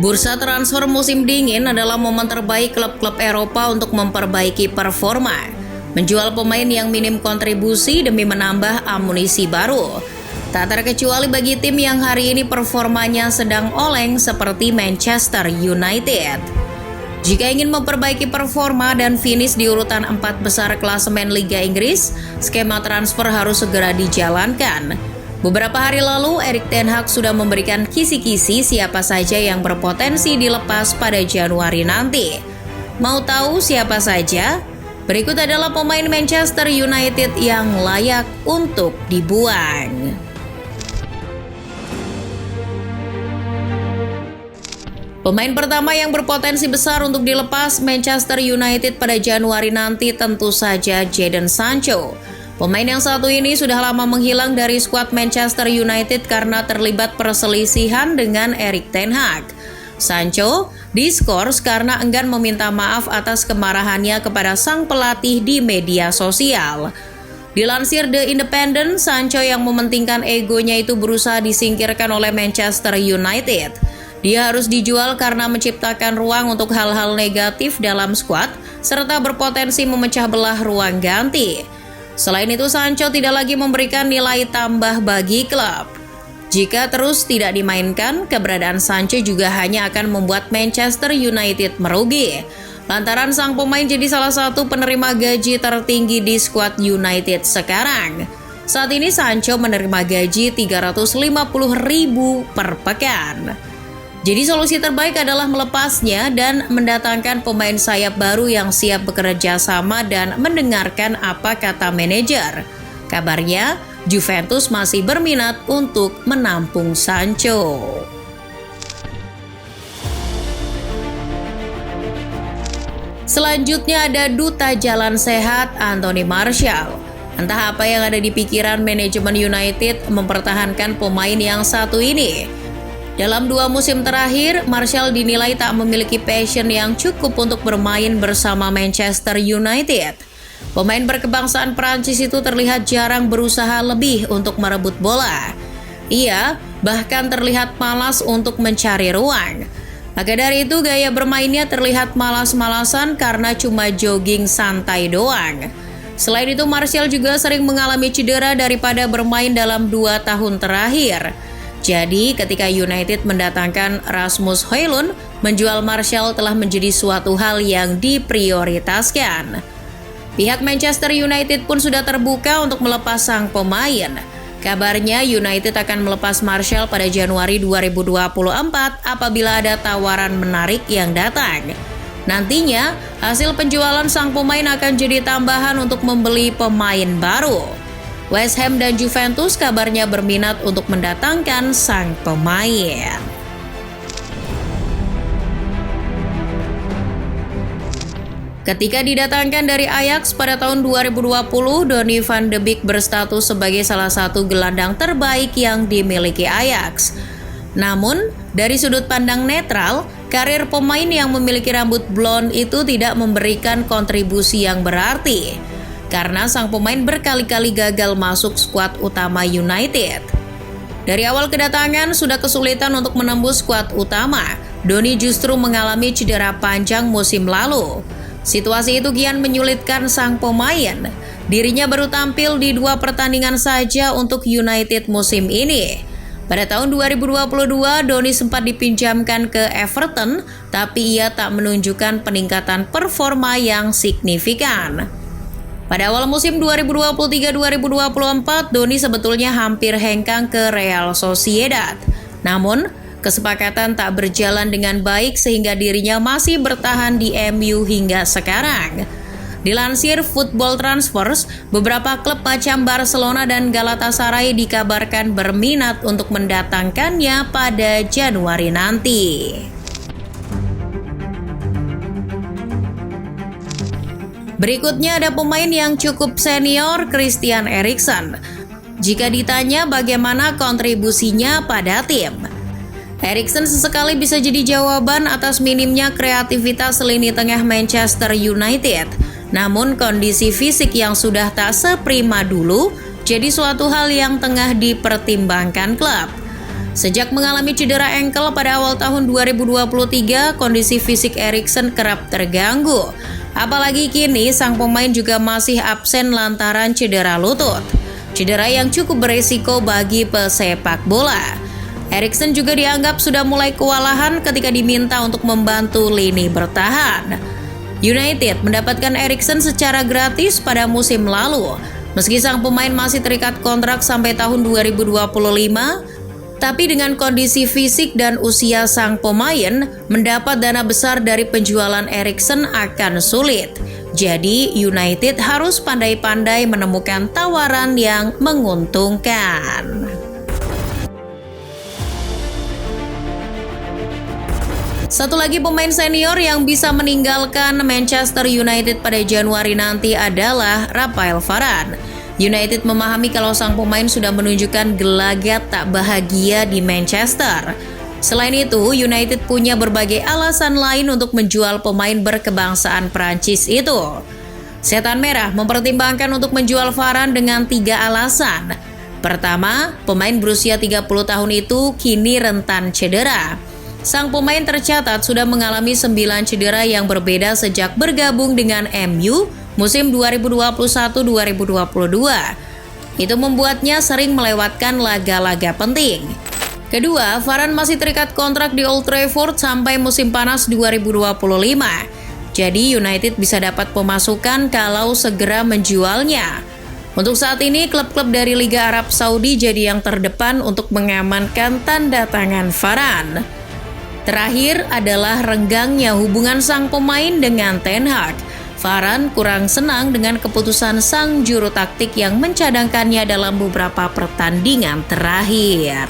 Bursa transfer musim dingin adalah momen terbaik klub-klub Eropa untuk memperbaiki performa, menjual pemain yang minim kontribusi demi menambah amunisi baru. Tak terkecuali bagi tim yang hari ini performanya sedang oleng seperti Manchester United. Jika ingin memperbaiki performa dan finish di urutan 4 besar klasemen Liga Inggris, skema transfer harus segera dijalankan. Beberapa hari lalu, Erik ten Hag sudah memberikan kisi-kisi siapa saja yang berpotensi dilepas pada Januari nanti. Mau tahu siapa saja? Berikut adalah pemain Manchester United yang layak untuk dibuang. Pemain pertama yang berpotensi besar untuk dilepas Manchester United pada Januari nanti tentu saja Jadon Sancho. Pemain yang satu ini sudah lama menghilang dari skuad Manchester United karena terlibat perselisihan dengan Erik ten Hag. Sancho diskors karena enggan meminta maaf atas kemarahannya kepada sang pelatih di media sosial. Dilansir The Independent, Sancho yang mementingkan egonya itu berusaha disingkirkan oleh Manchester United. Dia harus dijual karena menciptakan ruang untuk hal-hal negatif dalam skuad serta berpotensi memecah belah ruang ganti. Selain itu, Sancho tidak lagi memberikan nilai tambah bagi klub. Jika terus tidak dimainkan, keberadaan Sancho juga hanya akan membuat Manchester United merugi. Lantaran sang pemain jadi salah satu penerima gaji tertinggi di skuad United sekarang. Saat ini Sancho menerima gaji 350.000 per pekan. Jadi solusi terbaik adalah melepasnya dan mendatangkan pemain sayap baru yang siap bekerja sama dan mendengarkan apa kata manajer. Kabarnya, Juventus masih berminat untuk menampung Sancho. Selanjutnya ada duta jalan sehat Anthony Martial. Entah apa yang ada di pikiran manajemen United mempertahankan pemain yang satu ini. Dalam 2 musim terakhir, Martial dinilai tak memiliki passion yang cukup untuk bermain bersama Manchester United. Pemain berkebangsaan Prancis itu terlihat jarang berusaha lebih untuk merebut bola. Ia bahkan terlihat malas untuk mencari ruang. Maka dari itu gaya bermainnya terlihat malas-malasan karena cuma jogging santai doang. Selain itu, Martial juga sering mengalami cedera daripada bermain dalam 2 tahun terakhir. Jadi, ketika United mendatangkan Rasmus Højlund, menjual Martial telah menjadi suatu hal yang diprioritaskan. Pihak Manchester United pun sudah terbuka untuk melepas sang pemain. Kabarnya United akan melepas Martial pada Januari 2024 apabila ada tawaran menarik yang datang. Nantinya, hasil penjualan sang pemain akan jadi tambahan untuk membeli pemain baru. West Ham dan Juventus kabarnya berminat untuk mendatangkan sang pemain. Ketika didatangkan dari Ajax pada tahun 2020, Donny van de Beek berstatus sebagai salah satu gelandang terbaik yang dimiliki Ajax. Namun, dari sudut pandang netral, karir pemain yang memiliki rambut blond itu tidak memberikan kontribusi yang berarti. Karena sang pemain berkali-kali gagal masuk skuad utama United. Dari awal kedatangan sudah kesulitan untuk menembus skuad utama. Donny justru mengalami cedera panjang musim lalu. Situasi itu kian menyulitkan sang pemain. Dirinya baru tampil di 2 pertandingan saja untuk United musim ini. Pada tahun 2022, Donny sempat dipinjamkan ke Everton, tapi ia tak menunjukkan peningkatan performa yang signifikan. Pada awal musim 2023-2024, Donny sebetulnya hampir hengkang ke Real Sociedad. Namun, kesepakatan tak berjalan dengan baik sehingga dirinya masih bertahan di MU hingga sekarang. Dilansir Football Transfers, beberapa klub macam Barcelona dan Galatasaray dikabarkan berminat untuk mendatangkannya pada Januari nanti. Berikutnya ada pemain yang cukup senior, Christian Eriksen. Jika ditanya bagaimana kontribusinya pada tim, Eriksen sesekali bisa jadi jawaban atas minimnya kreativitas lini tengah Manchester United. Namun kondisi fisik yang sudah tak seprima dulu jadi suatu hal yang tengah dipertimbangkan klub. Sejak mengalami cedera ankle pada awal tahun 2023, kondisi fisik Eriksen kerap terganggu. Apalagi kini sang pemain juga masih absen lantaran cedera lutut. Cedera yang cukup beresiko bagi pesepak bola. Eriksen juga dianggap sudah mulai kewalahan ketika diminta untuk membantu lini bertahan. United mendapatkan Eriksen secara gratis pada musim lalu. Meski sang pemain masih terikat kontrak sampai tahun 2025, tapi dengan kondisi fisik dan usia sang pemain, mendapat dana besar dari penjualan Eriksen akan sulit. Jadi, United harus pandai-pandai menemukan tawaran yang menguntungkan. Satu lagi pemain senior yang bisa meninggalkan Manchester United pada Januari nanti adalah Raphael Varane. United memahami kalau sang pemain sudah menunjukkan gelagat tak bahagia di Manchester. Selain itu, United punya berbagai alasan lain untuk menjual pemain berkebangsaan Prancis itu. Setan Merah mempertimbangkan untuk menjual Varane dengan 3 alasan. Pertama, pemain berusia 30 tahun itu kini rentan cedera. Sang pemain tercatat sudah mengalami 9 cedera yang berbeda sejak bergabung dengan MU musim 2021-2022. Itu membuatnya sering melewatkan laga-laga penting. Kedua, Varane masih terikat kontrak di Old Trafford sampai musim panas 2025. Jadi United bisa dapat pemasukan kalau segera menjualnya. Untuk saat ini, klub-klub dari Liga Arab Saudi jadi yang terdepan untuk mengamankan tanda tangan Varane. Terakhir adalah renggangnya hubungan sang pemain dengan Ten Hag. Varane kurang senang dengan keputusan sang juru taktik yang mencadangkannya dalam beberapa pertandingan terakhir.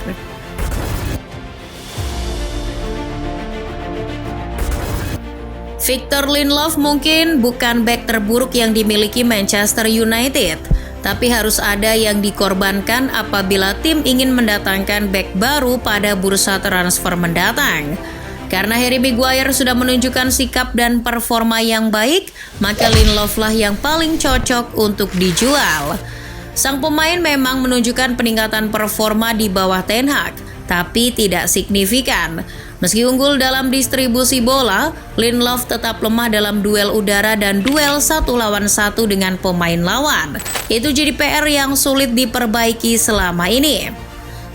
Victor Lindelof mungkin bukan bek terburuk yang dimiliki Manchester United, tapi harus ada yang dikorbankan apabila tim ingin mendatangkan bek baru pada bursa transfer mendatang. Karena Harry Maguire sudah menunjukkan sikap dan performa yang baik, maka Lindelof lah yang paling cocok untuk dijual. Sang pemain memang menunjukkan peningkatan performa di bawah Ten Hag, tapi tidak signifikan. Meski unggul dalam distribusi bola, Lindelof tetap lemah dalam duel udara dan duel 1 lawan 1 dengan pemain lawan. Itu jadi PR yang sulit diperbaiki selama ini.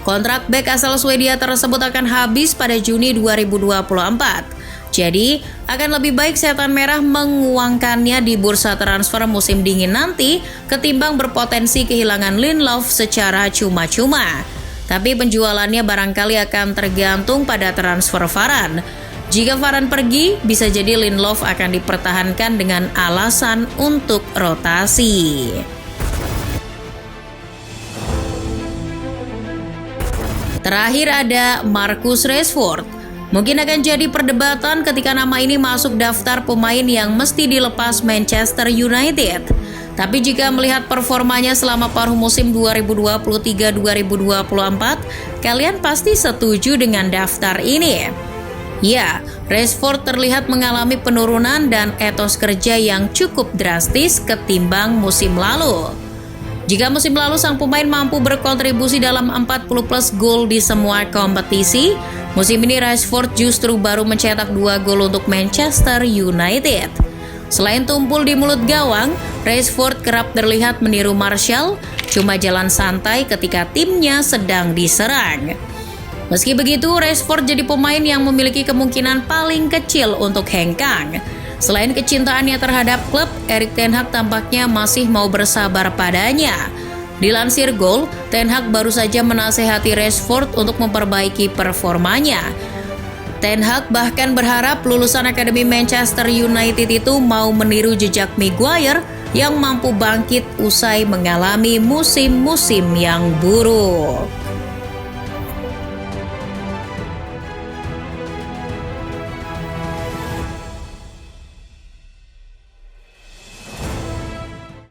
Kontrak bek asal Swedia tersebut akan habis pada Juni 2024. Jadi, akan lebih baik Setan Merah menguangkannya di bursa transfer musim dingin nanti ketimbang berpotensi kehilangan Lindelof secara cuma-cuma. Tapi penjualannya barangkali akan tergantung pada transfer Varane. Jika Varane pergi, bisa jadi Lindelof akan dipertahankan dengan alasan untuk rotasi. Terakhir ada Marcus Rashford. Mungkin akan jadi perdebatan ketika nama ini masuk daftar pemain yang mesti dilepas Manchester United. Tapi jika melihat performanya selama paruh musim 2023-2024, kalian pasti setuju dengan daftar ini. Ya, Rashford terlihat mengalami penurunan dan etos kerja yang cukup drastis ketimbang musim lalu. Jika musim lalu sang pemain mampu berkontribusi dalam 40 plus gol di semua kompetisi, musim ini Rashford justru baru mencetak 2 gol untuk Manchester United. Selain tumpul di mulut gawang, Rashford kerap terlihat meniru Martial, cuma jalan santai ketika timnya sedang diserang. Meski begitu, Rashford jadi pemain yang memiliki kemungkinan paling kecil untuk hengkang. Selain kecintaannya terhadap klub, Erik ten Hag tampaknya masih mau bersabar padanya. Dilansir Goal, Ten Hag baru saja menasehati Rashford untuk memperbaiki performanya. Ten Hag bahkan berharap lulusan Akademi Manchester United itu mau meniru jejak Maguire yang mampu bangkit usai mengalami musim-musim yang buruk.